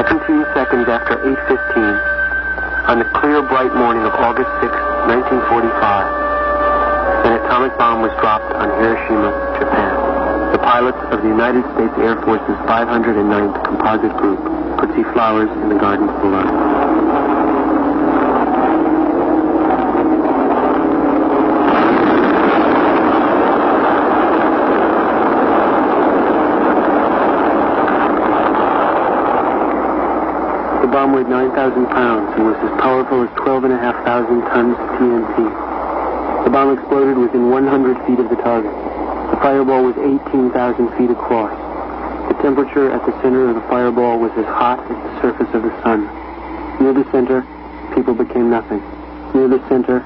17 seconds after 8:15, on the clear, bright morning of August 6, 1945, an atomic bomb was dropped on Hiroshima, Japan. The pilots of the United States Air Force's 509th Composite Group could see flowers in the gardens below. The bomb weighed 9,000 pounds and was as powerful as 12,500 tons of TNT. The bomb exploded within 100 feet of the target. The fireball was 18,000 feet across. The temperature at the center of the fireball was as hot as the surface of the sun. Near the center, people became nothing. Near the center,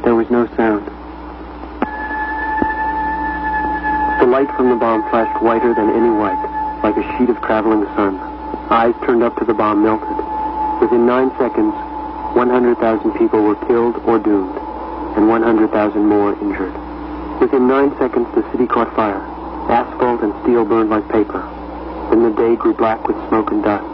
there was no sound. The light from the bomb flashed whiter than any white, like a sheet of traveling sun. Eyes turned up to the bomb melted. Within 9 seconds, 100,000 people were killed or doomed, and 100,000 more injured. Within 9 seconds, the city caught fire. Asphalt and steel burned like paper. Then the day grew black with smoke and dust.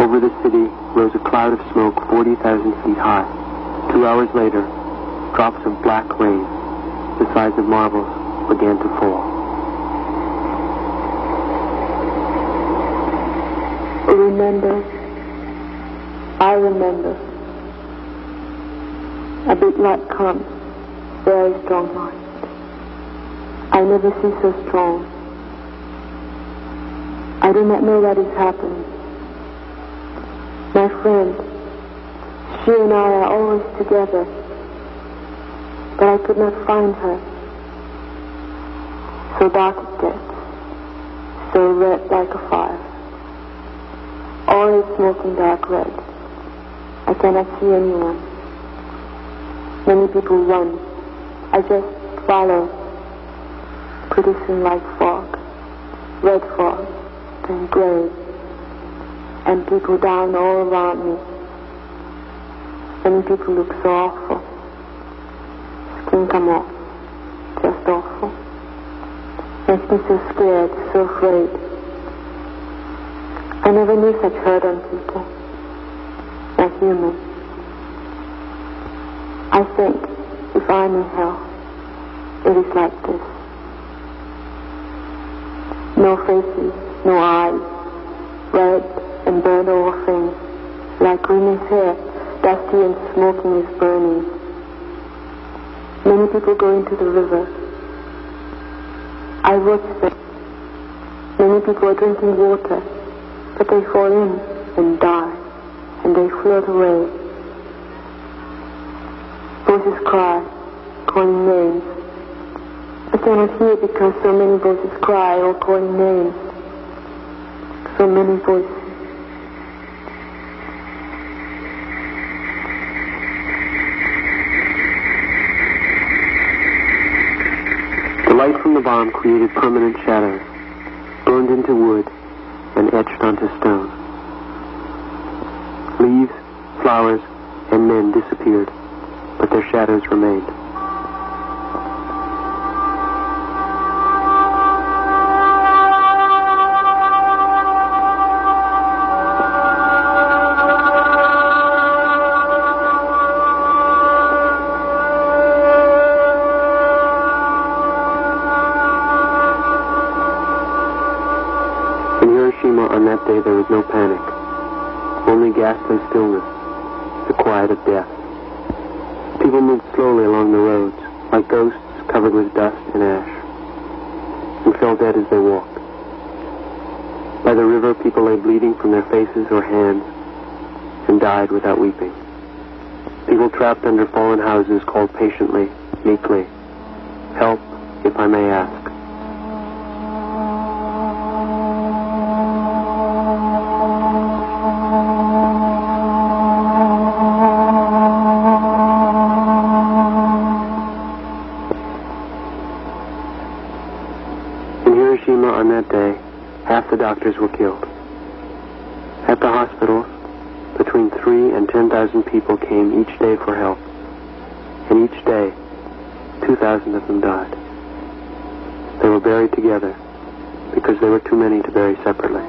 Over the city rose a cloud of smoke 40,000 feet high. 2 hours later, drops of black rain, the size of marbles, began to fall. Remember, I remember. A big light comes, very strong light. I never see so strong. I do not know what is happening. My friend, she and I are always together, but I could not find her. So dark it gets, so red like a fire. All is smoking dark red. I cannot see anyone. Many people run. I just follow. Pretty soon like fog, red fog, then gray, and people down all around me. Many people look so awful. Skin come off, just awful. Makes me so scared, so afraid. I never knew such hurt on people, not human. I think if I'm in hell, it is like this. No faces, no eyes, red and burned over things, like women's hair, dusty and smoking is burning. Many people go into the river. I watch them. Many people are drinking water, but they fall in and die, and they float away. Voices cry, calling names. I cannot hear because so many voices cry or calling names. So many voices. The light from the bomb created permanent shadows, burned into wood, and etched onto stone. Leaves, flowers, and men disappeared, but their shadows remained. On that day, there was no panic, only ghastly stillness, the quiet of death. People moved slowly along the roads, like ghosts covered with dust and ash, and fell dead as they walked. By the river, people lay bleeding from their faces or hands, and died without weeping. People trapped under fallen houses called patiently, meekly, "Help, if I may ask." On that day, half the doctors were killed. At the hospitals, between 3,000 and 10,000 people came each day for help, and each day, 2,000 of them died. They were buried together because there were too many to bury separately.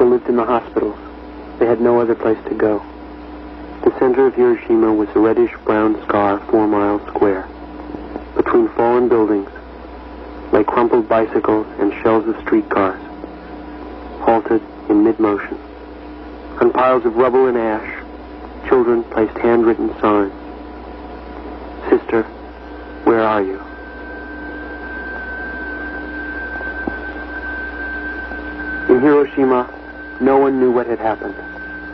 People lived in the hospitals. They had no other place to go. The center of Hiroshima was a reddish-brown scar 4 miles square. Between fallen buildings lay crumpled bicycles and shells of streetcars, halted in mid-motion. On piles of rubble and ash, children placed handwritten signs. Sister, where are you? In Hiroshima, no one knew what had happened.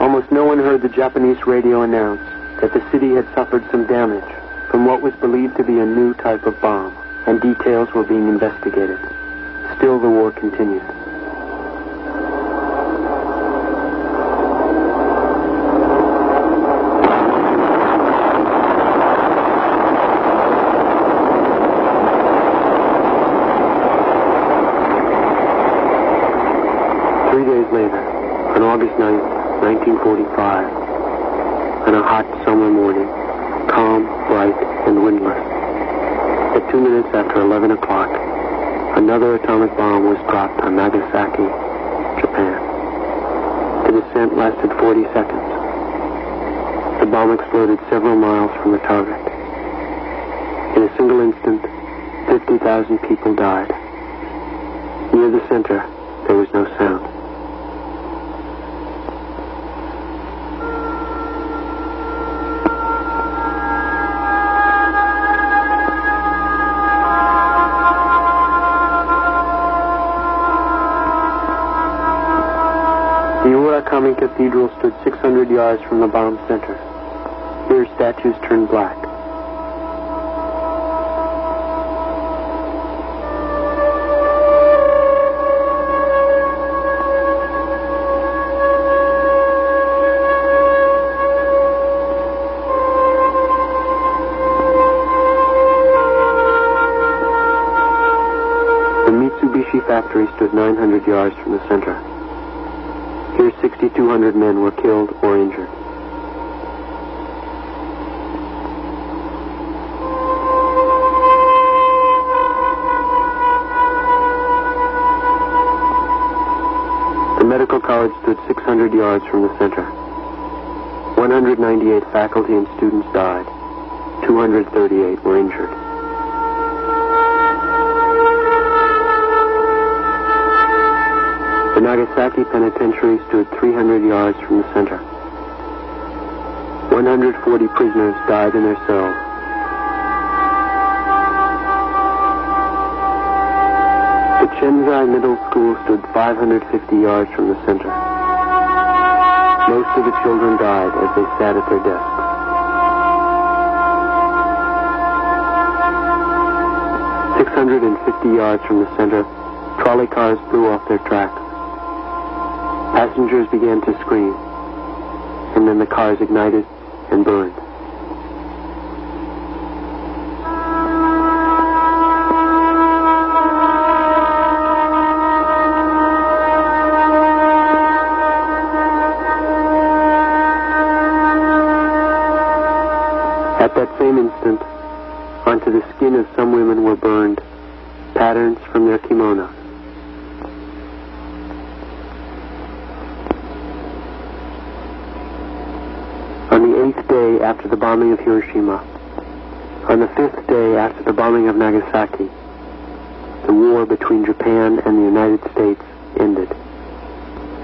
Almost no one heard the Japanese radio announce that the city had suffered some damage from what was believed to be a new type of bomb, and details were being investigated. Still, the war continued. On August 9th, 1945, on a hot summer morning, calm, bright, and windless, at 2 minutes after 11 o'clock, another atomic bomb was dropped on Nagasaki, Japan. The descent lasted 40 seconds. The bomb exploded several miles from the target. In a single instant, 50,000 people died. Near the center, there was no sound. The Cathedral stood 600 yards from the bomb center. Here, statues turned black. The Mitsubishi factory stood 900 yards from the center. Here, 6,200 men were killed or injured. The medical college stood 600 yards from the center. 198 faculty and students died. 238 were injured. The Nagasaki Penitentiary stood 300 yards from the center. 140 prisoners died in their cells. The Chenzai Middle School stood 550 yards from the center. Most of the children died as they sat at their desks. "650 yards from the center, trolley cars blew off their tracks. Passengers began to scream, and then the cars ignited and burned. At that same instant, onto the skin of some women were burned patterns from their kimonos. On the 8th day after the bombing of Hiroshima, on the 5th day after the bombing of Nagasaki, the war between Japan and the United States ended.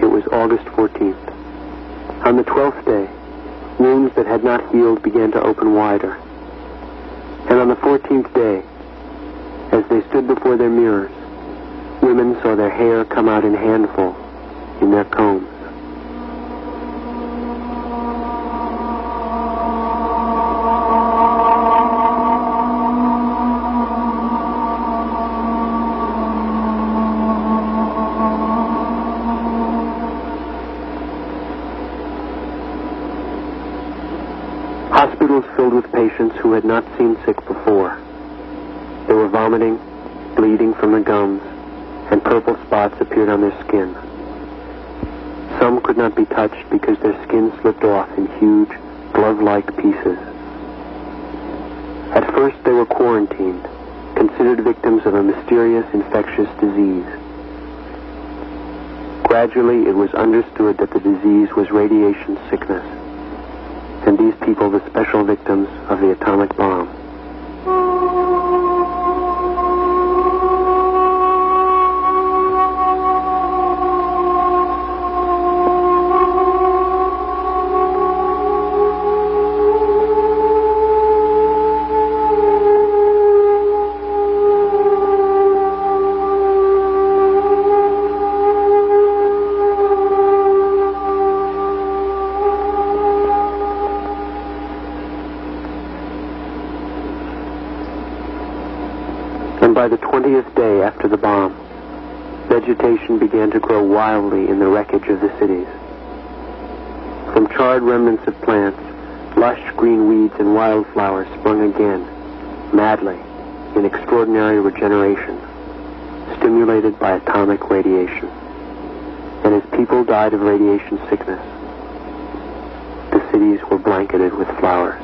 It was August 14th. On the 12th day, wounds that had not healed began to open wider. And on the 14th day, as they stood before their mirrors, women saw their hair come out in handfuls in their combs. Hospitals filled with patients who had not seen sick before. They were vomiting, bleeding from the gums, and purple spots appeared on their skin. Some could not be touched because their skin slipped off in huge, glove-like pieces. At first they were quarantined, considered victims of a mysterious infectious disease. Gradually, it was understood that the disease was radiation sickness, and these people the special victims of the atomic bomb. By the 20th day after the bomb, vegetation began to grow wildly in the wreckage of the cities. From charred remnants of plants, lush green weeds and wildflowers sprung again, madly, in extraordinary regeneration, stimulated by atomic radiation. And as people died of radiation sickness, the cities were blanketed with flowers.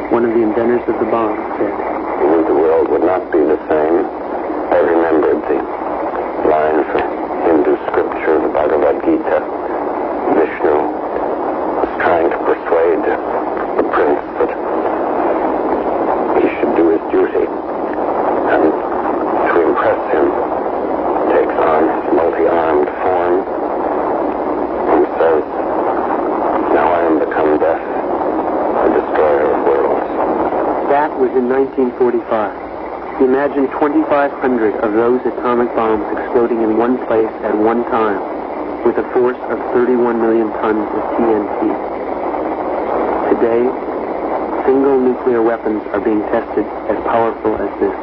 One of the inventors of the bomb said, "I knew the world would not be the same. I remembered the line from Hindu scripture, the Bhagavad Gita. Vishnu was trying to persuade the prince that he should do his duty, and to impress him, takes on his multi-armed form and says, 'Now I am become death, the destroyer of worlds.'" That was in 1945. Imagine 2,500 of those atomic bombs exploding in one place at one time with a force of 31 million tons of TNT. Today, single nuclear weapons are being tested as powerful as this.